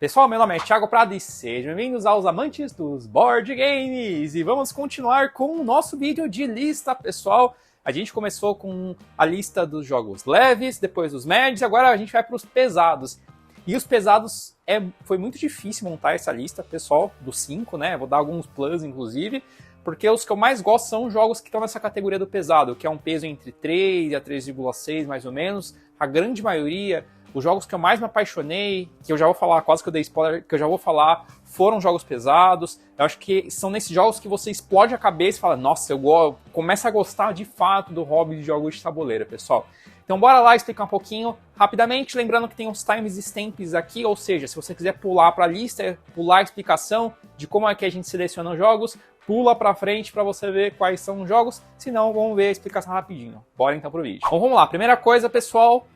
Pessoal, meu nome é Thiago Prado e sejam bem-vindos aos amantes dos board games! E vamos continuar com o nosso vídeo de lista, pessoal. A gente começou com a lista dos jogos leves, depois dos médios, e agora a gente vai para os pesados. E os pesados, foi muito difícil montar essa lista, pessoal, dos 5, né? Vou dar alguns plus, inclusive, porque os que eu mais gosto são jogos que estão nessa categoria do pesado, que é um peso entre 3 a 3,6, mais ou menos. A grande maioria... Os jogos que eu mais me apaixonei, que eu já vou falar, quase que eu dei spoiler, que eu já vou falar, foram jogos pesados. Eu acho que são nesses jogos que você explode a cabeça e fala, nossa, eu começo a gostar de fato do hobby de jogos de tabuleiro, pessoal. Então bora lá explicar um pouquinho rapidamente, lembrando que tem uns times stamps aqui, ou seja, se você quiser pular para a lista, pular a explicação de como é que a gente seleciona os jogos, pula para frente para você ver quais são os jogos, se não, vamos ver a explicação rapidinho. Bora então pro vídeo. Então vamos lá, primeira coisa, pessoal...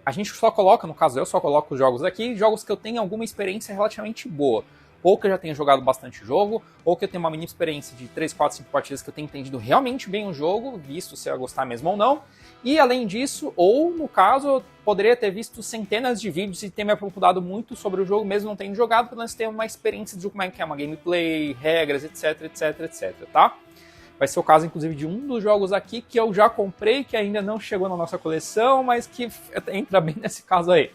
a gente só coloca, no caso eu só coloco os jogos aqui, jogos que eu tenho alguma experiência relativamente boa. Ou que eu já tenho jogado bastante jogo, ou que eu tenho uma mini experiência de 3, 4, 5 partidas que eu tenho entendido realmente bem o jogo, visto se eu gostar mesmo ou não. E além disso, ou no caso, eu poderia ter visto centenas de vídeos e ter me aprofundado muito sobre o jogo, mesmo não tendo jogado, para nós ter uma experiência de como é que é uma gameplay, regras, etc, etc, etc, tá? Vai ser o caso, inclusive, de um dos jogos aqui que eu já comprei, que ainda não chegou na nossa coleção, mas que entra bem nesse caso aí.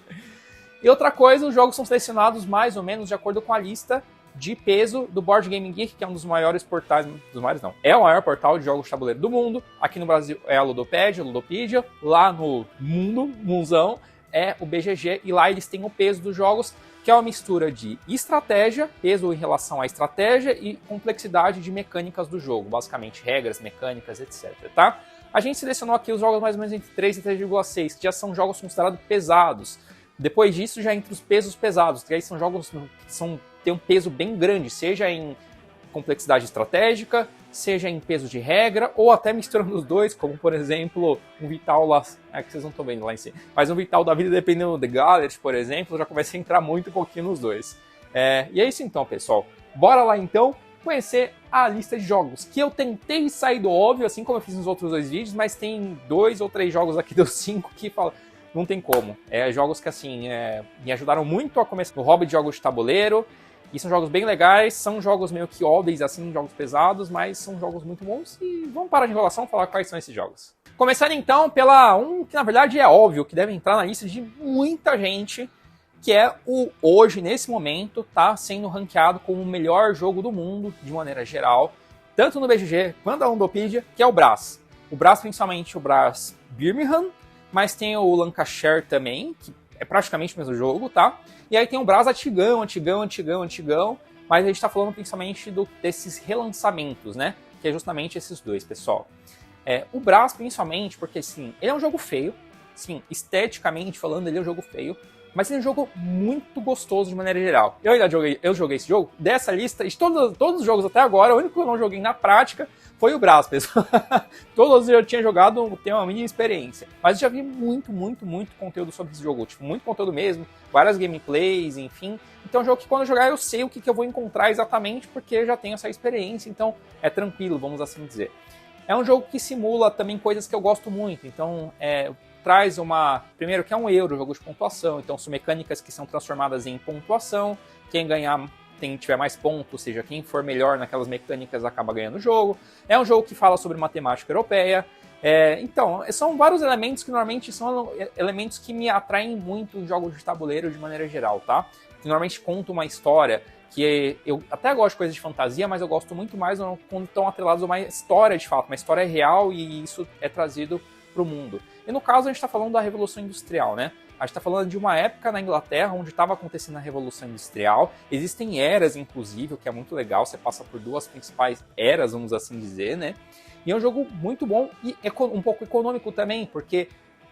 E outra coisa, os jogos são selecionados mais ou menos de acordo com a lista de peso do Board Game Geek, que é um dos maiores portais, dos maiores não, é o maior portal de jogos de tabuleiro do mundo. Aqui no Brasil é a Ludopedia, lá no mundão, é o BGG, e lá eles têm o peso dos jogos, que é uma mistura de estratégia, peso em relação à estratégia e complexidade de mecânicas do jogo, basicamente regras, mecânicas, etc, tá? A gente selecionou aqui os jogos mais ou menos entre 3 e 3,6, que já são jogos considerados pesados. Depois disso, já entre os pesos pesados, que aí são jogos que têm um peso bem grande, seja em complexidade estratégica, seja em peso de regra, ou até misturando os dois, como por exemplo, um Vital lá, que vocês não estão vendo lá em cima, mas um Vital da vida dependendo do The Galley, por exemplo, já começa a entrar muito um pouquinho nos dois. E é isso então, pessoal. Bora lá então conhecer a lista de jogos, que eu tentei sair do óbvio, assim como eu fiz nos outros dois vídeos, mas tem 2 ou 3 jogos aqui dos 5 que falam, não tem como. Jogos que assim, me ajudaram muito a começar no hobby de jogos de tabuleiro. E são jogos bem legais, são jogos meio que óbvios, assim, jogos pesados, mas são jogos muito bons e vamos parar de enrolação e falar quais são esses jogos. Começando então pela que na verdade é óbvio, que deve entrar na lista de muita gente, que é o hoje, nesse momento, tá sendo ranqueado como o melhor jogo do mundo, de maneira geral, tanto no BGG quanto na Ludopedia, que é o Brass. O Brass, principalmente o Brass Birmingham, mas tem o Lancashire também, que é praticamente o mesmo jogo, tá? E aí tem o Brass antigão, mas a gente tá falando principalmente desses relançamentos, né? Que é justamente esses dois, pessoal. O Brass, principalmente, porque, assim, ele é um jogo feio. Sim, esteticamente falando, ele é um jogo feio. Mas ele é um jogo muito gostoso de maneira geral. Eu joguei esse jogo. Dessa lista, de todos os jogos até agora, o único que eu não joguei na prática foi o Brass, pessoal. Todos eu tinha jogado, tenho uma mini experiência. Mas eu já vi muito conteúdo sobre esse jogo. Tipo, muito conteúdo mesmo, várias gameplays, enfim. Então é um jogo que quando eu jogar eu sei o que eu vou encontrar exatamente, porque eu já tenho essa experiência, então é tranquilo, vamos assim dizer. É um jogo que simula também coisas que eu gosto muito, então traz primeiro que é um euro, jogo de pontuação, então são mecânicas que são transformadas em pontuação, quem ganhar, quem tiver mais pontos, ou seja, quem for melhor naquelas mecânicas acaba ganhando o jogo. É um jogo que fala sobre matemática europeia, então são vários elementos que normalmente são elementos que me atraem muito em jogos de tabuleiro de maneira geral, tá? Que normalmente contam uma história, que eu até gosto de coisas de fantasia, mas eu gosto muito mais quando estão atrelados a uma história de fato, uma história real e isso é trazido para o mundo. E no caso a gente está falando da Revolução Industrial, né? A gente está falando de uma época na Inglaterra onde estava acontecendo a Revolução Industrial. Existem eras, inclusive, o que é muito legal. Você passa por 2 principais eras, vamos assim dizer, né? E é um jogo muito bom e um pouco econômico também, porque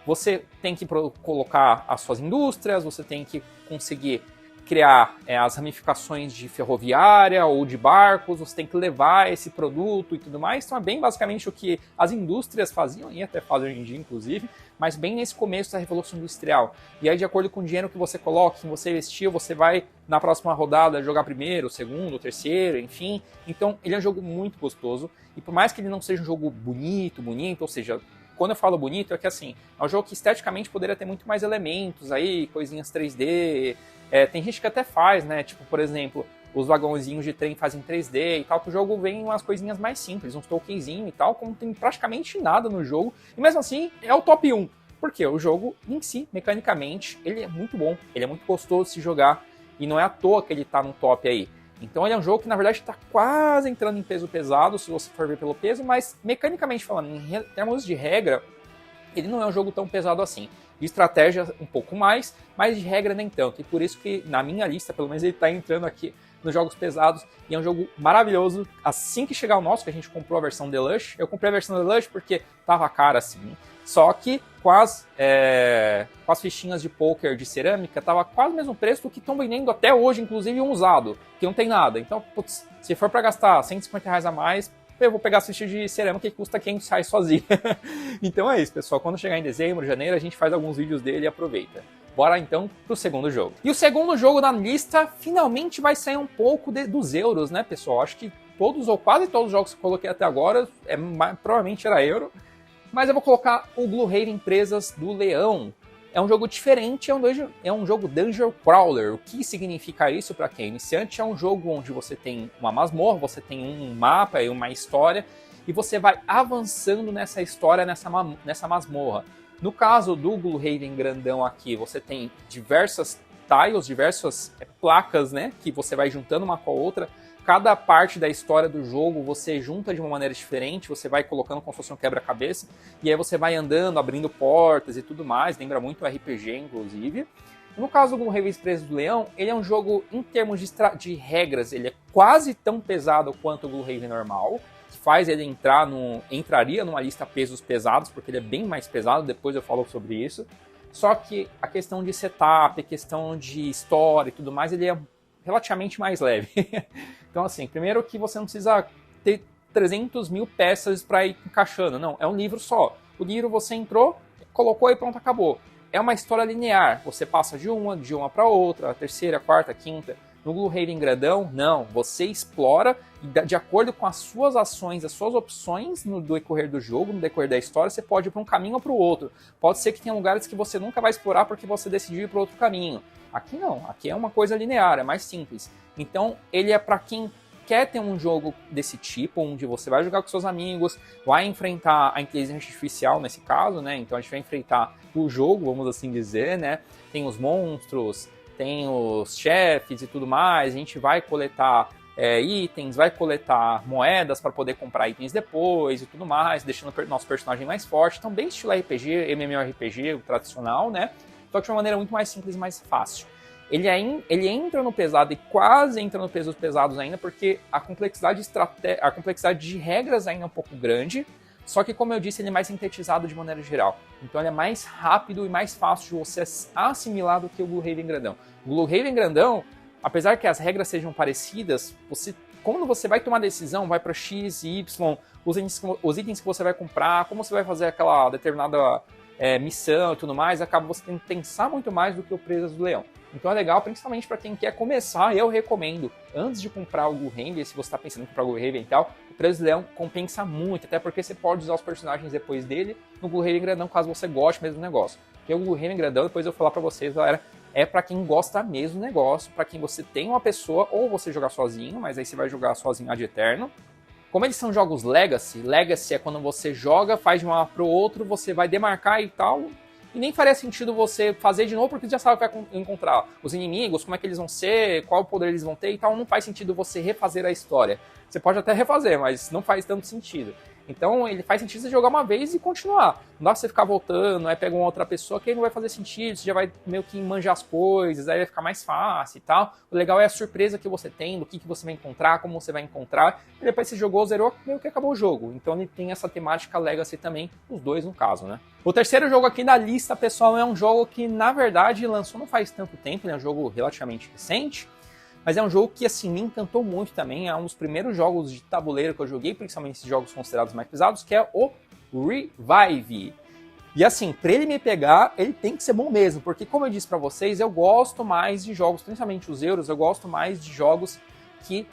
você tem que colocar as suas indústrias, você tem que conseguir criar as ramificações de ferroviária ou de barcos, você tem que levar esse produto e tudo mais. Então é bem basicamente o que as indústrias faziam, e até fazem hoje em dia, inclusive, mas bem nesse começo da Revolução Industrial. E aí, de acordo com o dinheiro que você coloca, que você investiu, você vai, na próxima rodada, jogar primeiro, segundo, terceiro, enfim. Então, ele é um jogo muito gostoso. E por mais que ele não seja um jogo bonito, ou seja, quando eu falo bonito, é que assim, é um jogo que esteticamente poderia ter muito mais elementos aí, coisinhas 3D. Tem gente que até faz, né? Tipo, por exemplo, os vagãozinhos de trem fazem 3D e tal, que o jogo vem umas coisinhas mais simples, uns tokenzinhos e tal, como tem praticamente nada no jogo. E mesmo assim, é o top 1. Porque o jogo em si, mecanicamente, ele é muito bom, ele é muito gostoso de se jogar, e não é à toa que ele tá no top aí. Então ele é um jogo que, na verdade, está quase entrando em peso pesado, se você for ver pelo peso, mas mecanicamente falando, em termos de regra, ele não é um jogo tão pesado assim. De estratégia, um pouco mais, mas de regra nem tanto. E por isso que, na minha lista, pelo menos, ele está entrando aqui nos jogos pesados, e é um jogo maravilhoso. Assim que chegar o nosso, que a gente comprou a versão Deluxe, eu comprei a versão Deluxe porque tava cara assim, só que com as fichinhas de poker de cerâmica, tava quase o mesmo preço do que estão vendendo até hoje, inclusive um usado, que não tem nada. Então, putz, se for para gastar R$150 a mais, eu vou pegar a ficha de cerâmica que custa R$500 sozinho. Então é isso, pessoal. Quando chegar em dezembro, janeiro, a gente faz alguns vídeos dele e aproveita. Bora então pro segundo jogo. E o segundo jogo na lista finalmente vai sair um pouco dos euros, né, pessoal? Acho que todos ou quase todos os jogos que eu coloquei até agora provavelmente era euro. Mas eu vou colocar o Gloomhaven Presas do Leão. É um jogo diferente, é um jogo Dungeon Crawler. O que significa isso para quem é iniciante? É um jogo onde você tem uma masmorra, você tem um mapa e uma história, e você vai avançando nessa história, nessa masmorra. No caso do Gloomhaven grandão aqui, você tem diversas tiles, diversas placas, né, que você vai juntando uma com a outra. Cada parte da história do jogo você junta de uma maneira diferente, você vai colocando como se fosse um quebra-cabeça, e aí você vai andando, abrindo portas e tudo mais, lembra muito o RPG, inclusive. No caso do Gloomhaven Presas do Leão, ele é um jogo, em termos de regras, ele é quase tão pesado quanto o Gloomhaven normal, que faz ele entraria numa lista pesos pesados, porque ele é bem mais pesado, depois eu falo sobre isso. Só que a questão de setup, a questão de história e tudo mais, ele é relativamente mais leve. Então, assim, primeiro que você não precisa ter 300 mil peças para ir encaixando. Não, é um livro só. O livro você entrou, colocou e pronto, acabou. É uma história linear. Você passa de uma para outra, a terceira, a quarta, a quinta. No Gloomhaven grandão, não. Você explora e de acordo com as suas ações, as suas opções no decorrer do jogo, no decorrer da história, você pode ir para um caminho ou para o outro. Pode ser que tenha lugares que você nunca vai explorar porque você decidiu ir para outro caminho. Aqui não. Aqui é uma coisa linear, é mais simples. Então, ele é para quem quer ter um jogo desse tipo, onde você vai jogar com seus amigos, vai enfrentar a inteligência artificial nesse caso, né? Então a gente vai enfrentar o jogo, vamos assim dizer, né? Tem os monstros, tem os chefes e tudo mais, a gente vai coletar itens, vai coletar moedas para poder comprar itens depois e tudo mais, deixando o nosso personagem mais forte. Então, bem estilo RPG, MMORPG, o tradicional, né? Só que de uma maneira muito mais simples e mais fácil. Ele entra no pesado e quase entra no pesos pesados ainda, porque a complexidade de regras ainda é um pouco grande, só que, como eu disse, ele é mais sintetizado de maneira geral. Então ele é mais rápido e mais fácil de você assimilar do que o Gloomhaven grandão. O Gloomhaven grandão, apesar que as regras sejam parecidas, quando você vai tomar decisão, vai para X e Y, os itens que você vai comprar, como você vai fazer aquela determinada missão e tudo mais, acaba você tendo que pensar muito mais do que o Presas do Leão. Então é legal, principalmente para quem quer começar, eu recomendo, antes de comprar o Gloomhaven, se você está pensando em comprar o Gloomhaven e tal, o Presas do Leão compensa muito, até porque você pode usar os personagens depois dele no Gloomhaven grandão, caso você goste mesmo do negócio. Porque o Gloomhaven grandão, depois eu vou falar para vocês, galera, é para quem gosta mesmo do negócio, para quem você tem uma pessoa, ou você jogar sozinho, mas aí você vai jogar sozinho ad eterno. Como eles são jogos Legacy é quando você joga, faz de um lado pro outro, você vai demarcar e tal, e nem faria sentido você fazer de novo, porque você já sabe o que vai encontrar. Os inimigos, como é que eles vão ser, qual poder eles vão ter e tal, não faz sentido você refazer a história. Você pode até refazer, mas não faz tanto sentido. Então ele faz sentido você jogar uma vez e continuar. Não dá pra você ficar voltando, aí pega uma outra pessoa que aí não vai fazer sentido, você já vai meio que manjar as coisas, aí vai ficar mais fácil e tal. O legal é a surpresa que você tem, do que você vai encontrar, como você vai encontrar. E depois você jogou, zerou, meio que acabou o jogo. Então ele tem essa temática Legacy também, os dois no caso, né? O terceiro jogo aqui da lista, pessoal, é um jogo que na verdade lançou não faz tanto tempo, ele é um jogo relativamente recente. Mas é um jogo que, assim, me encantou muito também. É um dos primeiros jogos de tabuleiro que eu joguei, principalmente esses jogos considerados mais pesados, que é o Revive. E, assim, pra ele me pegar, ele tem que ser bom mesmo. Porque, como eu disse pra vocês, eu gosto mais de jogos, principalmente os euros, eu gosto mais de jogos que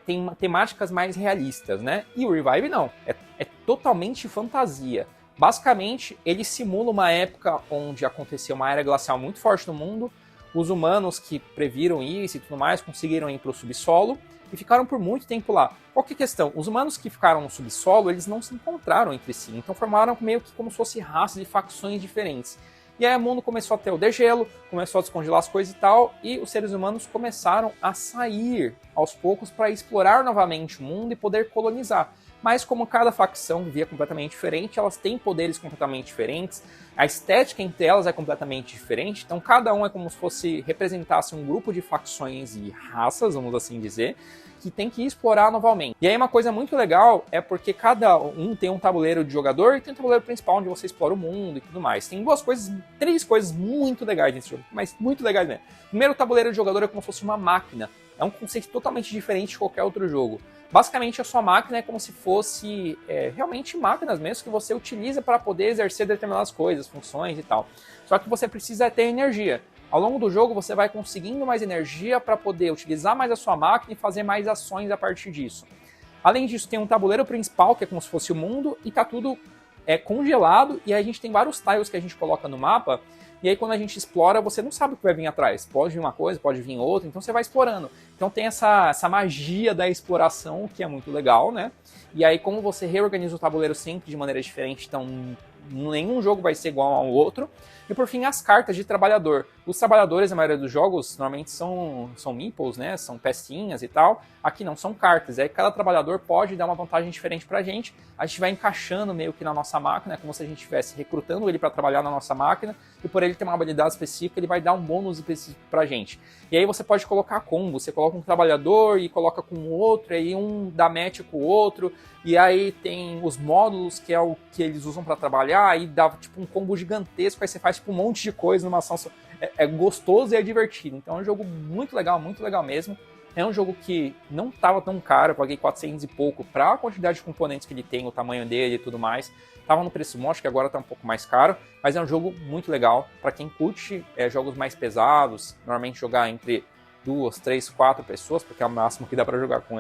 tem temáticas mais realistas, né? E o Revive não. É totalmente fantasia. Basicamente, ele simula uma época onde aconteceu uma era glacial muito forte no mundo, os humanos que previram isso e tudo mais conseguiram ir para o subsolo e ficaram por muito tempo lá. Qual que é a questão? Os humanos que ficaram no subsolo, eles não se encontraram entre si, então formaram meio que como se fossem raças e facções diferentes. E aí o mundo começou a ter o degelo, começou a descongelar as coisas e tal, e os seres humanos começaram a sair aos poucos para explorar novamente o mundo e poder colonizar. Mas como cada facção vivia completamente diferente, elas têm poderes completamente diferentes, a estética entre elas é completamente diferente, então cada um é como se fosse representasse um grupo de facções e raças, vamos assim dizer, que tem que explorar novamente. E aí uma coisa muito legal é porque cada um tem um tabuleiro de jogador e tem um tabuleiro principal onde você explora o mundo e tudo mais. Tem três coisas muito legais nesse jogo, mas muito legais mesmo. Primeiro, o tabuleiro de jogador é como se fosse uma máquina. É um conceito totalmente diferente de qualquer outro jogo. Basicamente, a sua máquina é como se fosse realmente máquinas mesmo que você utiliza para poder exercer determinadas coisas, funções e tal. Só que você precisa ter energia. Ao longo do jogo, você vai conseguindo mais energia para poder utilizar mais a sua máquina e fazer mais ações a partir disso. Além disso, tem um tabuleiro principal, que é como se fosse o mundo, e tá tudo congelado, e aí a gente tem vários tiles que a gente coloca no mapa, e aí quando a gente explora, você não sabe o que vai vir atrás. Pode vir uma coisa, pode vir outra, então você vai explorando. Então tem essa magia da exploração, que é muito legal, né? E aí como você reorganiza o tabuleiro sempre de maneira diferente, então nenhum jogo vai ser igual ao outro. E por fim, as cartas de trabalhador. Os trabalhadores, na maioria dos jogos, normalmente são meeples, né? São pecinhas e tal. Aqui não, são cartas. Aí cada trabalhador pode dar uma vantagem diferente pra gente. A gente vai encaixando meio que na nossa máquina, é como se a gente estivesse recrutando ele para trabalhar na nossa máquina. E por ele ter uma habilidade específica, ele vai dar um bônus específico pra gente. E aí você pode colocar combo. Você coloca um trabalhador e coloca com o outro, e aí um dá match com o outro. E aí tem os módulos, que é o que eles usam para trabalhar, aí dá tipo um combo gigantesco, aí você faz tipo um monte de coisa numa ação só. É gostoso e é divertido. Então é um jogo muito legal mesmo. É um jogo que não estava tão caro, eu paguei 400 e pouco para a quantidade de componentes que ele tem, o tamanho dele e tudo mais. Tava no preço bom, acho que agora tá um pouco mais caro, mas é um jogo muito legal para quem curte jogos mais pesados, normalmente jogar entre 2, 3, 4 pessoas, porque é o máximo que dá para jogar com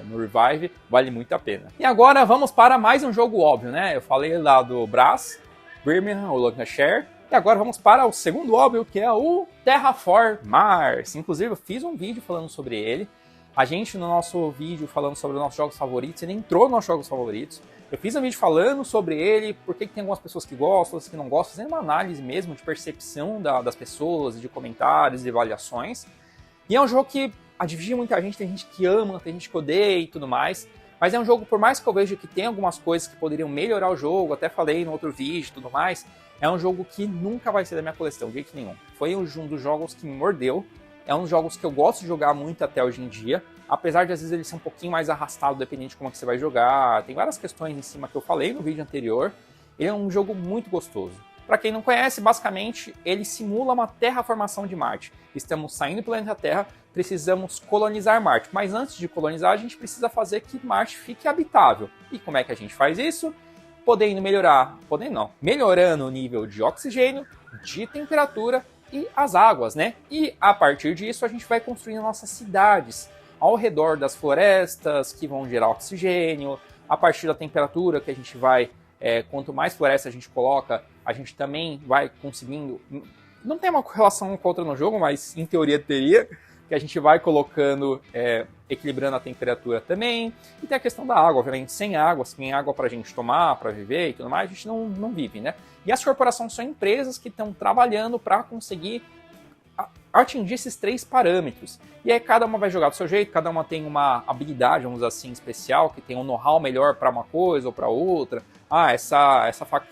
no Revive, vale muito a pena. E agora vamos para mais um jogo óbvio, né? Eu falei lá do Brass, Birmingham, ou Lancashire, e agora vamos para o segundo óbvio, que é o Terraform Mars. Inclusive, eu fiz um vídeo falando sobre ele. A gente, no nosso vídeo falando sobre os nossos jogos favoritos, ele entrou nos nossos jogos favoritos. Eu fiz um vídeo falando sobre ele, por que tem algumas pessoas que gostam, outras que não gostam, fazendo uma análise mesmo de percepção das pessoas, de comentários e avaliações. E é um jogo que divide muita gente, tem gente que ama, tem gente que odeia e tudo mais. Mas é um jogo, por mais que eu veja que tem algumas coisas que poderiam melhorar o jogo, até falei no outro vídeo e tudo mais, é um jogo que nunca vai ser da minha coleção, de jeito nenhum. Foi um dos jogos que me mordeu, é um dos jogos que eu gosto de jogar muito até hoje em dia, apesar de às vezes ele ser um pouquinho mais arrastado, dependendo de como é que você vai jogar, tem várias questões em cima que eu falei no vídeo anterior. Ele é um jogo muito gostoso. Para quem não conhece, basicamente, ele simula uma terraformação de Marte. Estamos saindo do planeta Terra, precisamos colonizar Marte. Mas antes de colonizar, a gente precisa fazer que Marte fique habitável. E como é que a gente faz isso? Melhorando o nível de oxigênio, de temperatura e as águas, né? E a partir disso, a gente vai construindo nossas cidades ao redor das florestas, que vão gerar oxigênio, a partir da temperatura que a gente vai... quanto mais floresta a gente coloca, a gente também vai conseguindo... Não tem uma correlação com a outra no jogo, mas em teoria teria, que a gente vai colocando, equilibrando a temperatura também. E tem a questão da água, obviamente, sem água pra gente tomar, pra viver e tudo mais, a gente não vive, né? E as corporações são empresas que estão trabalhando para conseguir atingir esses 3 parâmetros. E aí cada uma vai jogar do seu jeito, cada uma tem uma habilidade, vamos dizer assim, especial, que tem um know-how melhor para uma coisa ou para outra.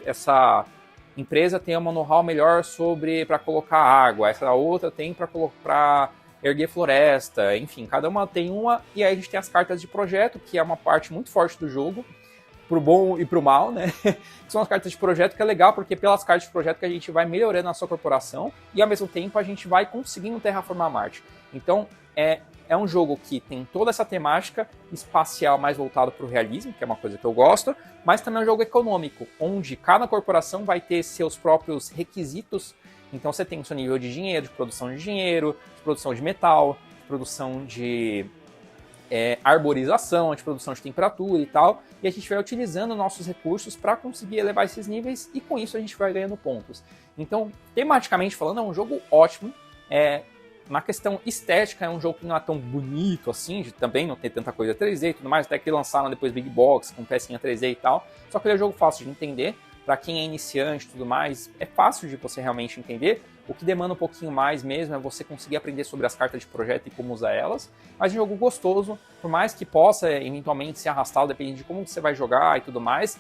Essa empresa tem um know-how melhor para colocar água, essa outra tem para erguer floresta, enfim, cada uma tem uma, e aí a gente tem as cartas de projeto, que é uma parte muito forte do jogo, pro bom e pro mal, né? São as cartas de projeto, que é legal, porque pelas cartas de projeto que a gente vai melhorando a sua corporação, e ao mesmo tempo a gente vai conseguindo terraformar Marte. Então, é um jogo que tem toda essa temática espacial mais voltada para o realismo, que é uma coisa que eu gosto, mas também é um jogo econômico, onde cada corporação vai ter seus próprios requisitos. Então você tem o seu nível de dinheiro, de produção de dinheiro, de produção de metal, de produção de arborização, antiprodução de temperatura e tal, e a gente vai utilizando nossos recursos para conseguir elevar esses níveis, e com isso a gente vai ganhando pontos. Então, tematicamente falando, é um jogo ótimo. Na questão estética, é um jogo que não é tão bonito assim, também não tem tanta coisa 3D e tudo mais, até que lançaram depois Big Box, com pecinha 3D e tal, só que ele é um jogo fácil de entender. Para quem é iniciante e tudo mais, é fácil de você realmente entender. O que demanda um pouquinho mais mesmo é você conseguir aprender sobre as cartas de projeto e como usar elas. Mas é um jogo gostoso, por mais que possa eventualmente ser arrastado, dependendo de como você vai jogar e tudo mais.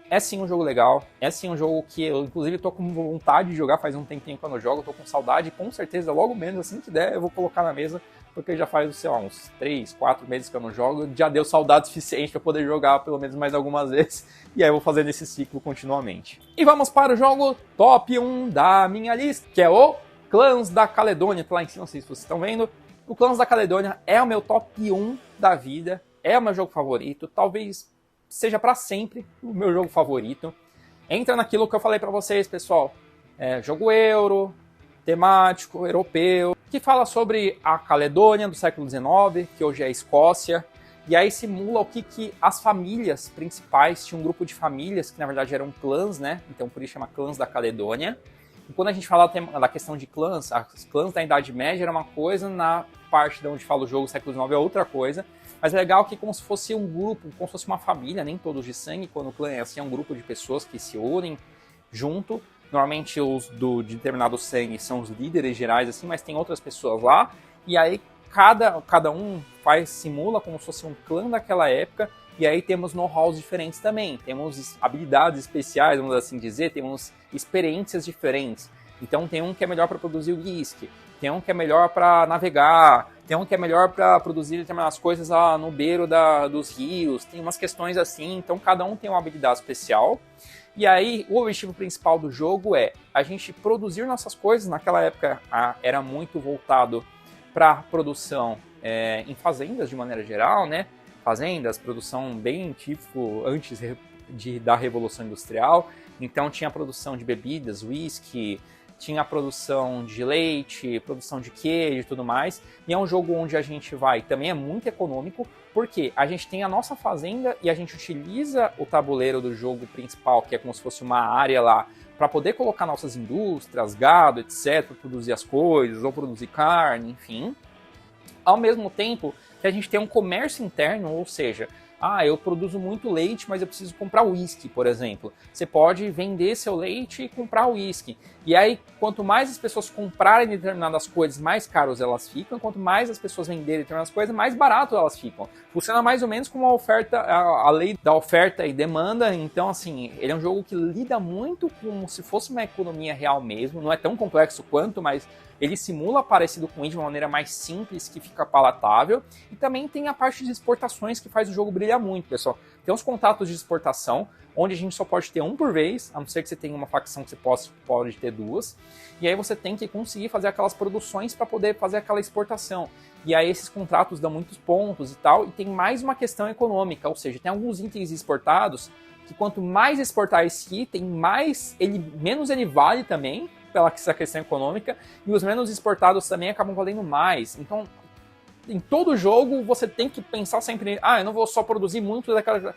É sim um jogo legal, é sim um jogo que eu, inclusive, tô com vontade de jogar faz um tempinho quando eu jogo, tô com saudade, e com certeza, logo menos, assim que der, eu vou colocar na mesa, porque já faz, sei lá, uns 3, 4 meses que eu não jogo, já deu saudade suficiente para poder jogar pelo menos mais algumas vezes, e aí eu vou fazendo esse ciclo continuamente. E vamos para o jogo top 1 da minha lista, que é o Clãs da Caledônia, tá lá em cima, não sei se vocês estão vendo. O Clãs da Caledônia é o meu top 1 da vida, é o meu jogo favorito, talvez seja para sempre o meu jogo favorito. Entra naquilo que eu falei para vocês, pessoal. Jogo euro, temático, europeu, que fala sobre a Caledônia do século XIX, que hoje é a Escócia, e aí simula o que as famílias principais, tinha um grupo de famílias que na verdade eram clãs, né? Então por isso chama Clãs da Caledônia. E quando a gente fala da questão de clãs, os clãs da Idade Média era uma coisa, na parte de onde fala o jogo século XIX é outra coisa. Mas é legal que como se fosse um grupo, como se fosse uma família, nem todos de sangue, quando o clã é assim, é um grupo de pessoas que se unem junto. Normalmente os de determinado sangue são os líderes gerais, assim, mas tem outras pessoas lá. E aí cada um simula como se fosse um clã daquela época. E aí temos know-hows diferentes também. Temos habilidades especiais, vamos assim dizer, temos experiências diferentes. Então tem um que é melhor para produzir o whisky, tem um que é melhor para navegar, tem um que é melhor para produzir determinadas coisas no beiro dos rios, tem umas questões assim, então cada um tem uma habilidade especial. E aí o objetivo principal do jogo é a gente produzir nossas coisas. Naquela época era muito voltado para produção em fazendas de maneira geral, né? Fazendas, produção bem típico antes da Revolução Industrial. Então tinha a produção de bebidas, whisky, tinha a produção de leite, produção de queijo e tudo mais. E é um jogo onde a gente também é muito econômico, porque a gente tem a nossa fazenda e a gente utiliza o tabuleiro do jogo principal, que é como se fosse uma área lá, para poder colocar nossas indústrias, gado, etc., para produzir as coisas, ou produzir carne, enfim. Ao mesmo tempo que a gente tem um comércio interno, ou seja, eu produzo muito leite, mas eu preciso comprar uísque, por exemplo. Você pode vender seu leite e comprar uísque. E aí, quanto mais as pessoas comprarem determinadas coisas, mais caros elas ficam. Quanto mais as pessoas venderem determinadas coisas, mais barato elas ficam. Funciona mais ou menos como a lei da oferta e demanda. Então, assim, ele é um jogo que lida muito como se fosse uma economia real mesmo. Não é tão complexo quanto, mas ele simula parecido com ele de uma maneira mais simples, que fica palatável. E também tem a parte de exportações que faz o jogo brilhar muito, pessoal. Tem uns contratos de exportação, onde a gente só pode ter um por vez, a não ser que você tenha uma facção que você pode ter duas. E aí você tem que conseguir fazer aquelas produções para poder fazer aquela exportação. E aí esses contratos dão muitos pontos e tal. E tem mais uma questão econômica, ou seja, tem alguns itens exportados que quanto mais exportar esse item, menos ele vale também, pela essa questão econômica, e os menos exportados também acabam valendo mais. Então, em todo jogo, você tem que pensar sempre, eu não vou só produzir muito daquela...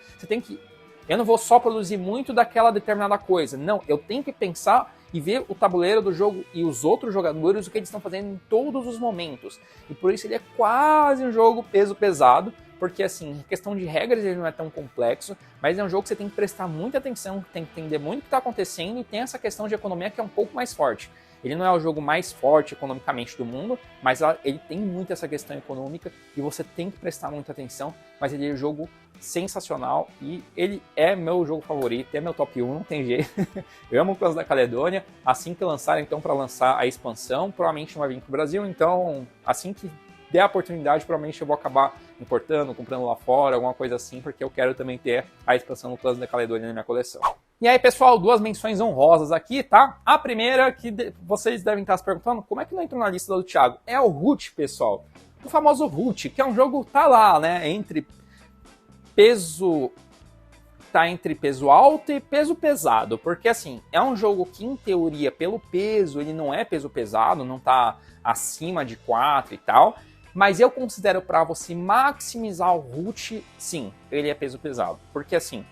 Eu não vou só produzir muito daquela determinada coisa. Não, eu tenho que pensar e ver o tabuleiro do jogo e os outros jogadores, o que eles estão fazendo em todos os momentos. E por isso ele é quase um jogo peso pesado, porque assim, em questão de regras ele não é tão complexo, mas é um jogo que você tem que prestar muita atenção, tem que entender muito o que está acontecendo, e tem essa questão de economia que é um pouco mais forte. Ele não é o jogo mais forte economicamente do mundo, mas ele tem muito essa questão econômica e você tem que prestar muita atenção, mas ele é um jogo sensacional e ele é meu jogo favorito, é meu top 1, não tem jeito. Eu amo Clãs da Caledônia. Assim que lançar, então, para lançar a expansão, provavelmente não vai vir pro Brasil, então assim que der a oportunidade, provavelmente eu vou acabar importando, comprando lá fora, alguma coisa assim, porque eu quero também ter a expansão do Clãs da Caledônia na minha coleção. E aí, pessoal, duas menções honrosas aqui, tá? A primeira, que vocês devem estar se perguntando, como é que não entrou na lista do Thiago? É o Root, pessoal. O famoso Root, que é um jogo, tá lá, né, entre peso alto e peso pesado, porque assim, é um jogo que em teoria, pelo peso, ele não é peso pesado, não tá acima de 4 e tal, Mas eu considero para você maximizar o root, sim, ele é peso pesado. Porque assim,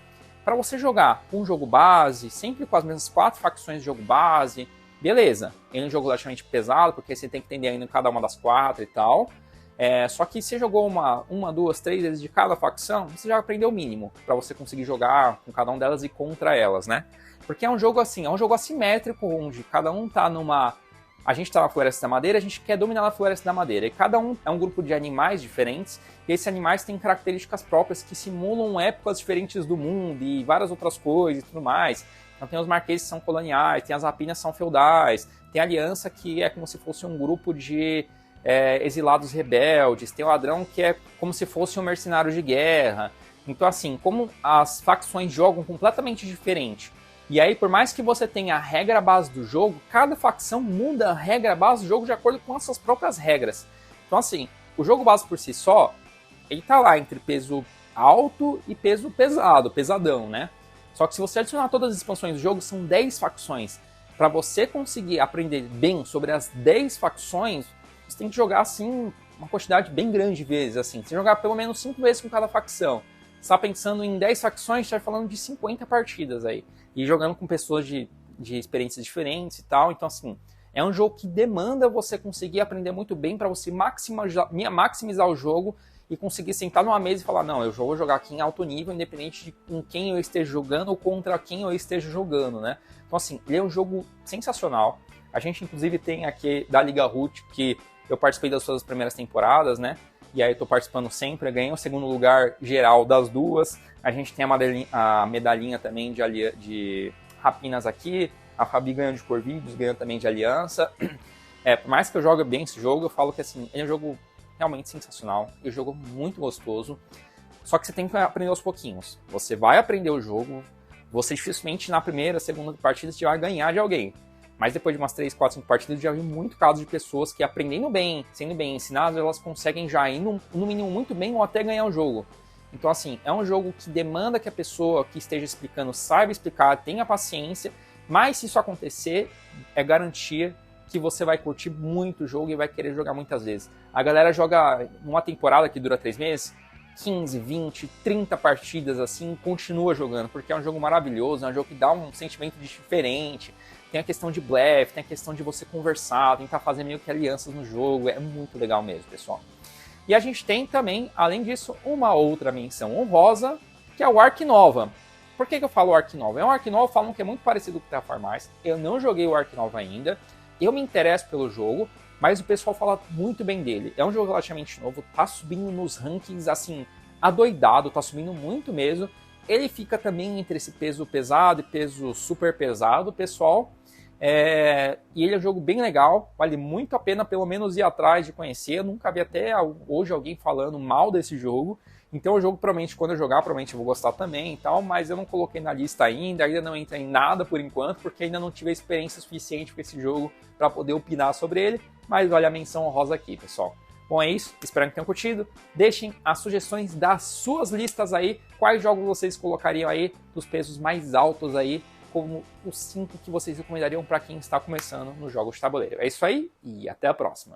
para você jogar um jogo base, sempre com as mesmas 4 facções de jogo base, beleza, ele é um jogo relativamente pesado, porque você tem que entender ainda cada uma das 4 e tal. Só que se você jogou uma, 2, 3 vezes de cada facção, você já aprendeu o mínimo para você conseguir jogar com cada uma delas e contra elas, né? Porque é um jogo assim, é um jogo assimétrico, onde cada um tá numa... A gente tá na Floresta da Madeira, a gente quer dominar a Floresta da Madeira. E cada um é um grupo de animais diferentes, e esses animais têm características próprias que simulam épocas diferentes do mundo e várias outras coisas e tudo mais. Então tem os marqueses que são coloniais, tem as rapinas que são feudais, tem a aliança que é como se fosse um grupo de exilados rebeldes, tem o ladrão que é como se fosse um mercenário de guerra. Então assim, como as facções jogam completamente diferente, e aí por mais que você tenha a regra base do jogo, cada facção muda a regra base do jogo de acordo com as suas próprias regras. Então assim, o jogo base por si só, ele tá lá entre peso alto e peso pesado, pesadão, né? Só que se você adicionar todas as expansões do jogo, são 10 facções. Para você conseguir aprender bem sobre as 10 facções, você tem que jogar assim uma quantidade bem grande de vezes, assim. Você jogar pelo menos 5 vezes com cada facção. Você está pensando em 10 facções, você está falando de 50 partidas aí. E jogando com pessoas de experiências diferentes e tal. Então, assim, é um jogo que demanda você conseguir aprender muito bem para você maximizar o jogo e conseguir sentar numa mesa e falar, não, eu vou jogar aqui em alto nível, independente de com quem eu esteja jogando ou contra quem eu esteja jogando, né? Então, assim, ele é um jogo sensacional. A gente, inclusive, tem aqui da Liga Root, que eu participei das suas primeiras temporadas, né? E aí eu tô participando sempre, eu ganhei o segundo lugar geral das duas. A gente tem a medalhinha também de rapinas aqui. A Fabi ganhou de Corvídeos, ganhou também de aliança. Por mais que eu jogue bem esse jogo, eu falo que assim, ele é um jogo realmente sensacional. É um jogo muito gostoso. Só que você tem que aprender aos pouquinhos. Você vai aprender o jogo, você dificilmente na primeira, segunda partida você vai ganhar de alguém. Mas depois de umas 3, 4, 5 partidas, já vi muito caso de pessoas que aprendendo bem, sendo bem ensinadas, elas conseguem já ir no mínimo muito bem ou até ganhar o jogo. Então assim, é um jogo que demanda que a pessoa que esteja explicando saiba explicar, tenha paciência, mas se isso acontecer, é garantia que você vai curtir muito o jogo e vai querer jogar muitas vezes. A galera joga numa temporada que dura 3 meses, 15, 20, 30 partidas assim, continua jogando, porque é um jogo maravilhoso, é um jogo que dá um sentimento diferente. Tem a questão de blefe, tem a questão de você conversar, tentar fazer meio que alianças no jogo, é muito legal mesmo, pessoal. E a gente tem também, além disso, uma outra menção honrosa, que é o Ark Nova. Por que eu falo Ark Nova? É um Ark Nova, falam que é muito parecido com o Terraform Mars. Eu não joguei o Ark Nova ainda, eu me interesso pelo jogo, mas o pessoal fala muito bem dele. É um jogo relativamente novo, tá subindo nos rankings, assim, adoidado, tá subindo muito mesmo. Ele fica também entre esse peso pesado e peso super pesado, pessoal. E ele é um jogo bem legal, vale muito a pena pelo menos ir atrás de conhecer. Eu nunca vi até hoje alguém falando mal desse jogo. Então o jogo, provavelmente, quando eu jogar, provavelmente eu vou gostar também e tal, mas eu não coloquei na lista ainda não entrei em nada por enquanto, porque ainda não tive a experiência suficiente com esse jogo para poder opinar sobre ele, mas vale a menção honrosa aqui, pessoal. Bom, é isso, espero que tenham curtido. Deixem as sugestões das suas listas aí, quais jogos vocês colocariam aí dos pesos mais altos aí, como os 5 que vocês recomendariam para quem está começando nos jogos de tabuleiro. É isso aí e até a próxima.